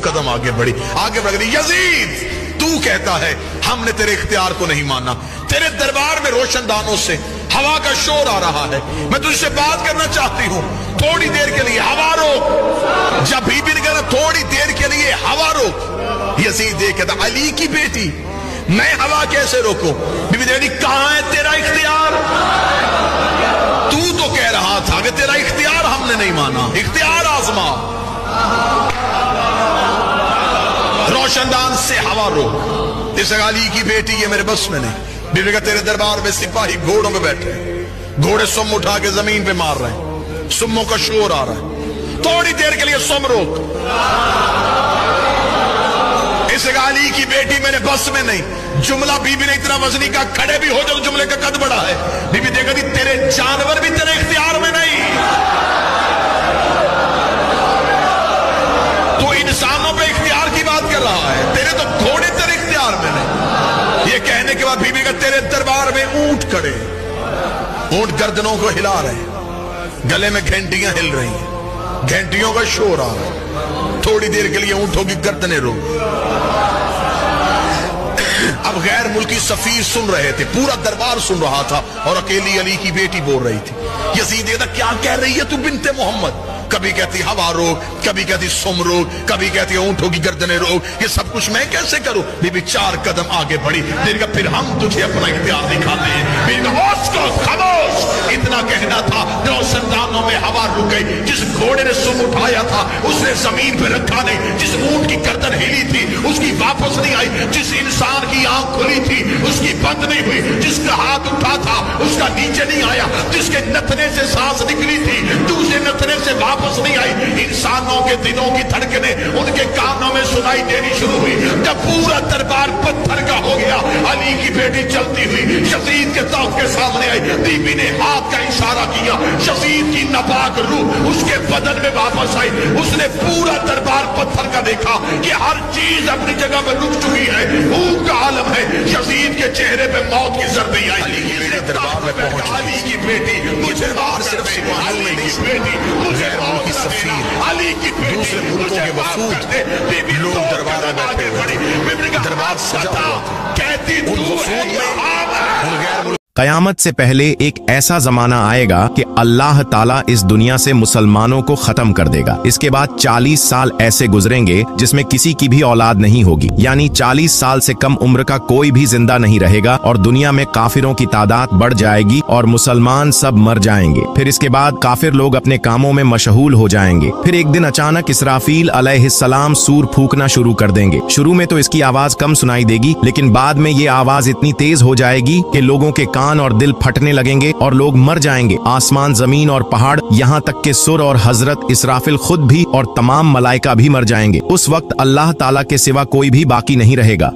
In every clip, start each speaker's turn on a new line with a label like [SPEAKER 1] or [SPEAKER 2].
[SPEAKER 1] قدم آگے بڑھ گئی. یزید تو کہتا ہے ہم نے تیرے اختیار کو نہیں مانا. تیرے دربار میں روشن دانوں سے ہوا کا شور آ رہا ہے. میں تجھ سے بات کرنا چاہتی ہوں. تھوڑی دیر کے لیے ہوا روک. جب بی بی نے کہا تھوڑی دیر کے لیے ہوا روک, یزید یہ کہتا علی کی بیٹی میں ہوا کیسے روکوں؟ بی بی دیکھتی کہاں ہے تیرا اختیار؟ تو کہہ رہا تھا کہ تیرا اختیار ہم نے نہیں مانا. اختیار آزما. روشن دان سے ہوا روک. اس علی کی بیٹی یہ میرے بس میں نہیں. بی بی کہا تیرے دربار میں سپاہی گھوڑوں میں بیٹھے ہیں, گھوڑے سم اٹھا کے زمین پہ مار رہے ہیں, سموں کا شور آ رہا ہے. تھوڑی دیر کے لیے سم روک. اس علی کی بیٹی میرے بس میں نہیں. جملہ بی بی نے اتنا وزنی کا کھڑے بھی ہو جاؤ جملے کا قد بڑا ہے. بی بی دیکھا تھی تیرے جانور بھی تیرے اختیار میں نہیں. تو انسانوں پہ اختیار کی بات کر رہا ہے, تیرے تو گھوڑے تیرے اختیار میں نہیں. یہ کہنے کے بعد بی بی کا تیرے دربار میں اونٹ کھڑے, اونٹ گردنوں کو ہلا رہے ہیں, گلے میں گھنٹیاں ہل رہی ہیں, گھنٹیوں کا شور آ رہا ہے. تھوڑی دیر کے لیے اونٹوں کی گردنیں رو. اب غیر ملکی سفیر سن رہے تھے, پورا دربار سن رہا تھا, اور اکیلی علی کی بیٹی بول رہی تھی. یزید کہتا کیا کہہ رہی ہے تو بنت محمد؟ کبھی کہتی ہوا روک, کبھی کہتی سم روک, کبھی کہتی اونٹوں کی گردنیں روک. یہ سب کچھ میں کیسے کروں؟ بی بی 4 قدم آگے بڑھی. پھر ہم تجھے اپنا اختیار دکھاتے ہیں. بی بی ہوش کو خاموش. اتنا کہنا تھا, روشن دانوں میں ہوا رک گئی. جس گھوڑے نے سم اٹھایا تھا اس نے زمین پہ رکھا نہیں. جس اونٹ کی گردن ہلی تھی اس کی واپس نہیں آئی. جس انسان کی آنکھ کھلی تھی اس کی بند نہیں ہوئی. جس کا ہاتھ اٹھا تھا اس کا نیچے نہیں آیا. جس کے نتنے سے سانس نکلی تھی دوسرے نتنے سے واپس نہیں آئی. انسانوں کے دلوں کی دھڑکنیں ان کے کانوں میں سنائی دینی شروع ہوئی. جب پورا دربار پتھر کا ہو گیا, علی کی بیٹی چلتی ہوئی یزید کے طاق کے سامنے آئی. بی بی نے ہاتھ کا اشارہ کیا. یزید کی ناپاک روح اس کے بدن میں واپس آئی. اس نے پورا دربار پتھر کا دیکھا کہ ہر چیز اپنی جگہ میں رک چکی ہے. بھوک کا عالم ہے. یزید کے چہرے پہ موت کی ضربیں آئی. علی کی بیٹی دربار میں پہنچ. علی کی بیٹی مجھے بار صرف سپاہیوں میں نہیں, غیر ملکی سفیر, دوسرے ملکوں کے وفود, لوگ دربار میں بیٹھے ہوئے. دربار سجا ہوا. ان وفود میں ان غیر ملک
[SPEAKER 2] قیامت سے پہلے ایک ایسا زمانہ آئے گا کہ اللہ تعالیٰ اس دنیا سے مسلمانوں کو ختم کر دے گا. اس کے بعد 40 سال ایسے گزریں گے جس میں کسی کی بھی اولاد نہیں ہوگی, یعنی 40 سال سے کم عمر کا کوئی بھی زندہ نہیں رہے گا, اور دنیا میں کافروں کی تعداد بڑھ جائے گی اور مسلمان سب مر جائیں گے. پھر اس کے بعد کافر لوگ اپنے کاموں میں مشغول ہو جائیں گے. پھر ایک دن اچانک اسرافیل علیہ السلام سور پھونکنا شروع کر دیں گے. شروع میں تو اس کی آواز کم سنائی دے گی, لیکن بعد میں یہ آواز اتنی تیز ہو جائے گی کہ لوگوں کے کان اور دل پھٹنے لگیں گے اور لوگ مر جائیں گے. آسمان, زمین اور پہاڑ, یہاں تک کہ سر اور حضرت اسرافیل خود بھی اور تمام ملائکہ بھی مر جائیں گے. اس وقت اللہ تعالیٰ کے سوا کوئی بھی باقی نہیں رہے گا.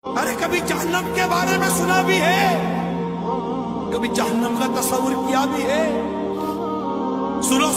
[SPEAKER 3] ارے کبھی جہنم کے بارے میں سنا بھی ہے, کبھی جہنم کا تصور کیا بھی ہے. سنو,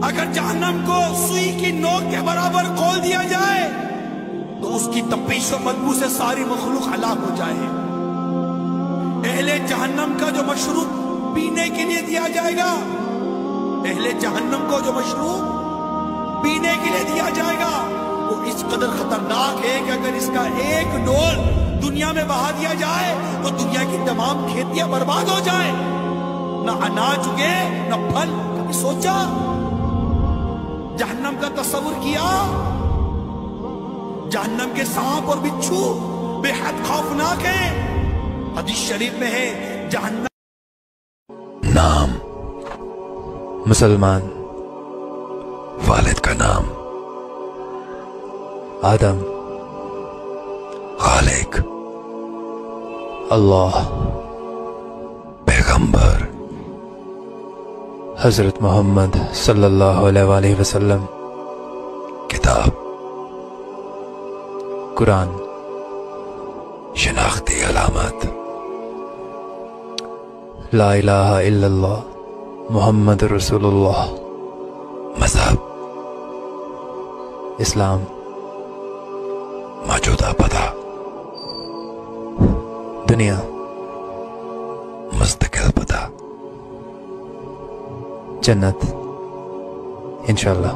[SPEAKER 3] اگر جہنم کو سوئی کی نوک کے برابر کھول دیا جائے تو اس کی تپش و بدبو سے ساری مخلوق ہلاک ہو جائے. اہل جہنم کا جو مشروب پینے کے لیے دیا جائے گا, اہل جہنم کو جو مشروب پینے کے لیے دیا جائے گا وہ اس قدر خطرناک ہے کہ اگر اس کا ایک ڈول دنیا میں بہا دیا جائے تو دنیا کی تمام کھیتیاں برباد ہو جائیں. نہ اناج اگے نہ پھل. کبھی سوچا جہنم کا تصور کیا؟ جہنم کے سانپ اور بچھو بے حد خوفناک ہیں. حدیث شریف میں ہے جہنم.
[SPEAKER 4] نام مسلمان, والد کا نام آدم, خالق اللہ, پیغمبر حضرت محمد صلی اللہ علیہ وآلہ وسلم, کتاب قرآن, شناختی علامات لا الہ الا اللہ محمد رسول اللہ, مذہب اسلام, موجودہ پتہ دنیا, مستقل پتہ جنت انشاءاللہ.